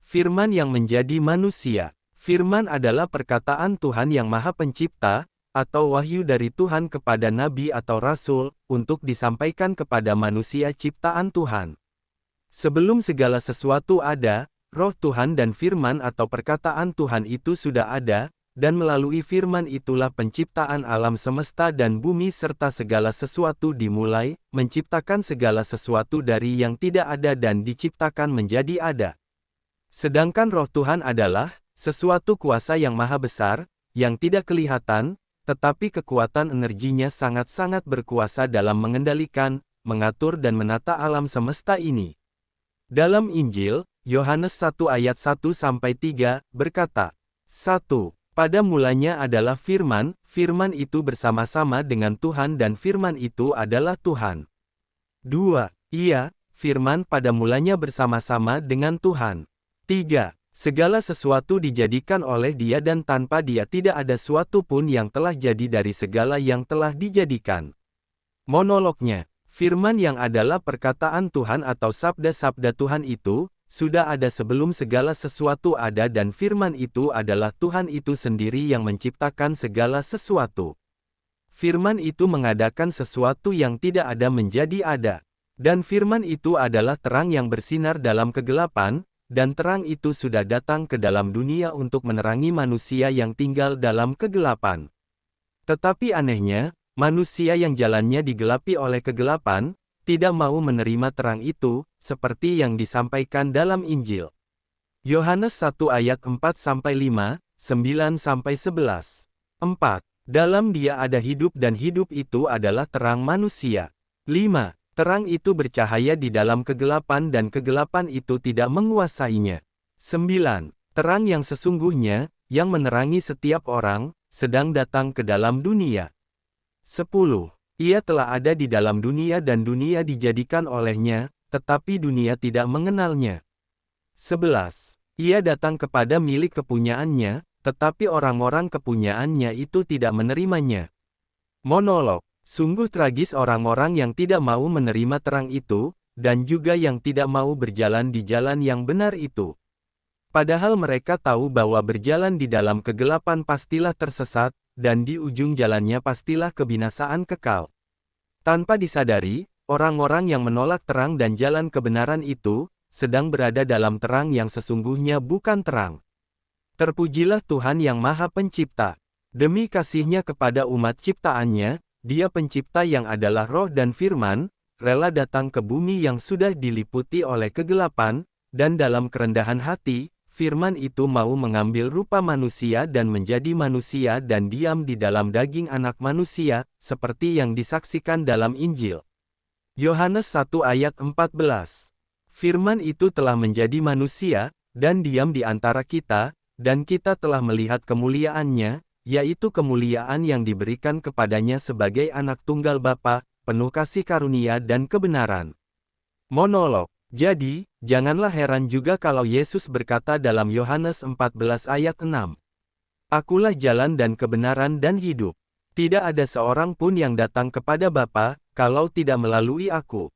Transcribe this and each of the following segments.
Firman yang menjadi manusia. Firman adalah perkataan Tuhan yang Maha Pencipta, atau wahyu dari Tuhan kepada nabi atau rasul, untuk disampaikan kepada manusia ciptaan Tuhan. Sebelum segala sesuatu ada, Roh Tuhan dan firman atau perkataan Tuhan itu sudah ada, dan melalui firman itulah penciptaan alam semesta dan bumi serta segala sesuatu dimulai, menciptakan segala sesuatu dari yang tidak ada dan diciptakan menjadi ada. Sedangkan Roh Tuhan adalah sesuatu kuasa yang maha besar, yang tidak kelihatan, tetapi kekuatan energinya sangat-sangat berkuasa dalam mengendalikan, mengatur dan menata alam semesta ini. Dalam Injil, Yohanes 1 ayat 1-3, berkata, 1. Pada mulanya adalah firman, firman itu bersama-sama dengan Tuhan dan firman itu adalah Tuhan. 2. Ia, firman pada mulanya bersama-sama dengan Tuhan. 3. Segala sesuatu dijadikan oleh Dia dan tanpa Dia tidak ada suatu pun yang telah jadi dari segala yang telah dijadikan. Monolognya, firman yang adalah perkataan Tuhan atau sabda-sabda Tuhan itu, sudah ada sebelum segala sesuatu ada dan firman itu adalah Tuhan itu sendiri yang menciptakan segala sesuatu. Firman itu mengadakan sesuatu yang tidak ada menjadi ada. Dan firman itu adalah terang yang bersinar dalam kegelapan, dan terang itu sudah datang ke dalam dunia untuk menerangi manusia yang tinggal dalam kegelapan. Tetapi anehnya, manusia yang jalannya digelapi oleh kegelapan, tidak mau menerima terang itu, seperti yang disampaikan dalam Injil. Yohanes 1 ayat 4-5, 9-11. 4. Dalam Dia ada hidup dan hidup itu adalah terang manusia. 5. Terang itu bercahaya di dalam kegelapan dan kegelapan itu tidak menguasainya. 9. Terang yang sesungguhnya, yang menerangi setiap orang, sedang datang ke dalam dunia. 10. Ia telah ada di dalam dunia dan dunia dijadikan olehnya, tetapi dunia tidak mengenalnya. 11. Ia datang kepada milik kepunyaannya, tetapi orang-orang kepunyaannya itu tidak menerimanya. Monolog. Sungguh tragis orang-orang yang tidak mau menerima terang itu, dan juga yang tidak mau berjalan di jalan yang benar itu. Padahal mereka tahu bahwa berjalan di dalam kegelapan pastilah tersesat, dan di ujung jalannya pastilah kebinasaan kekal. Tanpa disadari, orang-orang yang menolak terang dan jalan kebenaran itu, sedang berada dalam terang yang sesungguhnya bukan terang. Terpujilah Tuhan yang Maha Pencipta. Demi kasih-Nya kepada umat ciptaannya, Dia pencipta yang adalah roh dan firman, rela datang ke bumi yang sudah diliputi oleh kegelapan, dan dalam kerendahan hati, firman itu mau mengambil rupa manusia dan menjadi manusia dan diam di dalam daging anak manusia, seperti yang disaksikan dalam Injil. Yohanes 1 ayat 14. Firman itu telah menjadi manusia, dan diam di antara kita, dan kita telah melihat kemuliaannya, yaitu kemuliaan yang diberikan kepadanya sebagai anak tunggal Bapa, penuh kasih karunia dan kebenaran. Monolog. Jadi, janganlah heran juga kalau Yesus berkata dalam Yohanes 14 ayat 6. Akulah jalan dan kebenaran dan hidup. Tidak ada seorang pun yang datang kepada Bapa, kalau tidak melalui aku.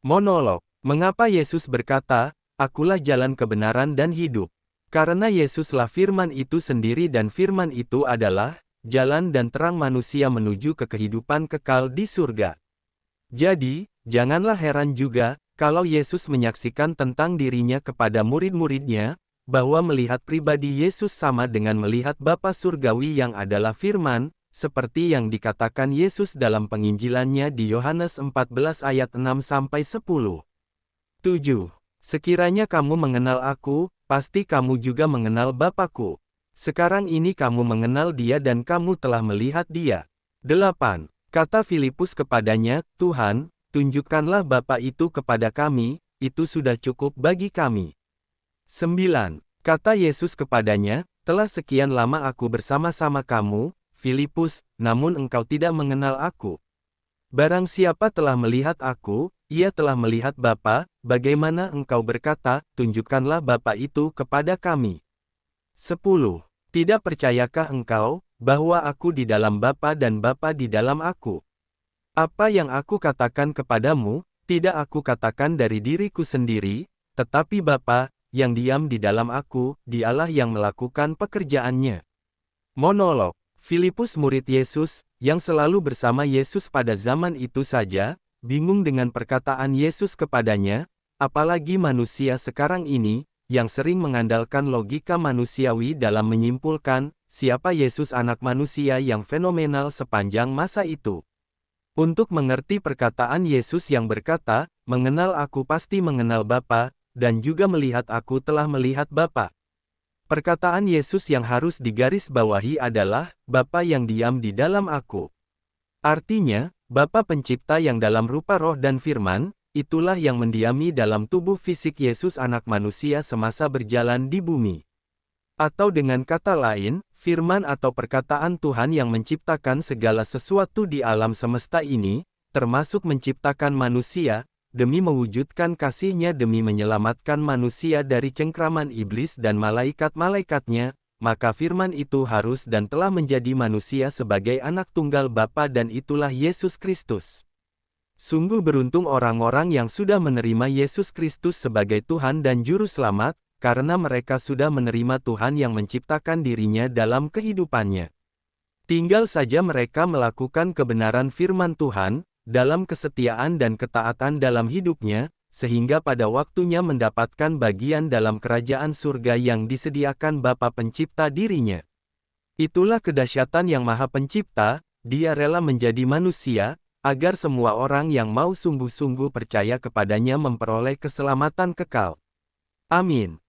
Monolog. Mengapa Yesus berkata, Akulah jalan kebenaran dan hidup? Karena Yesuslah firman itu sendiri dan firman itu adalah jalan dan terang manusia menuju ke kehidupan kekal di surga. Jadi, janganlah heran juga, kalau Yesus menyaksikan tentang dirinya kepada murid-muridnya, bahwa melihat pribadi Yesus sama dengan melihat Bapa Surgawi yang adalah firman, seperti yang dikatakan Yesus dalam penginjilannya di Yohanes 14 ayat 6-10. 7. Sekiranya kamu mengenal aku, pasti kamu juga mengenal Bapa-Ku. Sekarang ini kamu mengenal Dia dan kamu telah melihat Dia. 8. Kata Filipus kepadanya, Tuhan, tunjukkanlah Bapa itu kepada kami, itu sudah cukup bagi kami. 9. Kata Yesus kepadanya, telah sekian lama aku bersama-sama kamu, Filipus, namun engkau tidak mengenal aku. Barang siapa telah melihat aku, ia telah melihat Bapa, bagaimana engkau berkata, tunjukkanlah Bapa itu kepada kami. 10. Tidak percayakah engkau, bahwa aku di dalam Bapa dan Bapa di dalam aku? Apa yang aku katakan kepadamu, tidak aku katakan dari diriku sendiri, tetapi Bapa, yang diam di dalam aku, dialah yang melakukan pekerjaannya. Monolog. Filipus murid Yesus, yang selalu bersama Yesus pada zaman itu saja, bingung dengan perkataan Yesus kepadanya, apalagi manusia sekarang ini, yang sering mengandalkan logika manusiawi dalam menyimpulkan, siapa Yesus anak manusia yang fenomenal sepanjang masa itu. Untuk mengerti perkataan Yesus yang berkata, mengenal aku pasti mengenal Bapa, dan juga melihat aku telah melihat Bapa. Perkataan Yesus yang harus digarisbawahi adalah, Bapa yang diam di dalam aku. Artinya, Bapa Pencipta yang dalam rupa roh dan firman, itulah yang mendiami dalam tubuh fisik Yesus anak manusia semasa berjalan di bumi. Atau dengan kata lain, firman atau perkataan Tuhan yang menciptakan segala sesuatu di alam semesta ini, termasuk menciptakan manusia, demi mewujudkan kasih-Nya demi menyelamatkan manusia dari cengkraman iblis dan malaikat-malaikatnya, maka firman itu harus dan telah menjadi manusia sebagai anak tunggal Bapa dan itulah Yesus Kristus. Sungguh beruntung orang-orang yang sudah menerima Yesus Kristus sebagai Tuhan dan Juru Selamat, karena mereka sudah menerima Tuhan yang menciptakan dirinya dalam kehidupannya. Tinggal saja mereka melakukan kebenaran firman Tuhan, dalam kesetiaan dan ketaatan dalam hidupnya, sehingga pada waktunya mendapatkan bagian dalam kerajaan surga yang disediakan Bapa Pencipta dirinya. Itulah kedahsyatan yang Maha Pencipta, Dia rela menjadi manusia, agar semua orang yang mau sungguh-sungguh percaya kepadanya memperoleh keselamatan kekal. Amin.